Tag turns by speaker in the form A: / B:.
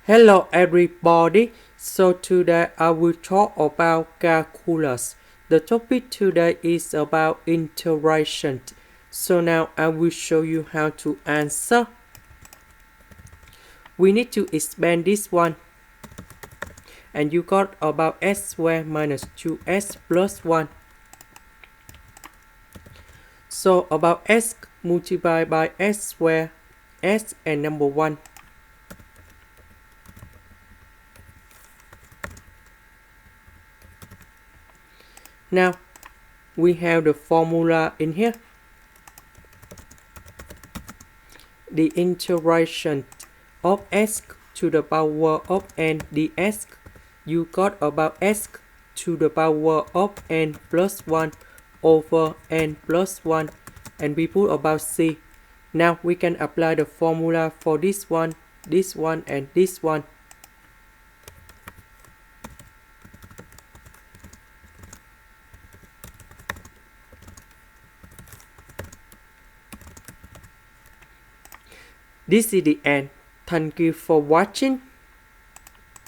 A: Hello everybody, so today I will talk about calculus. The topic today is about integration. So now I will show you how to answer. We need to expand this one. And you got about s squared minus 2s plus 1. So about s multiplied by s squared, s and number 1. Now, we have the formula in here. The integration of s to the power of n ds, you got about s to the power of n plus 1 over n plus 1, and we put about c. Now we can apply the formula for this one, and this one. This is the end. Thank you for watching.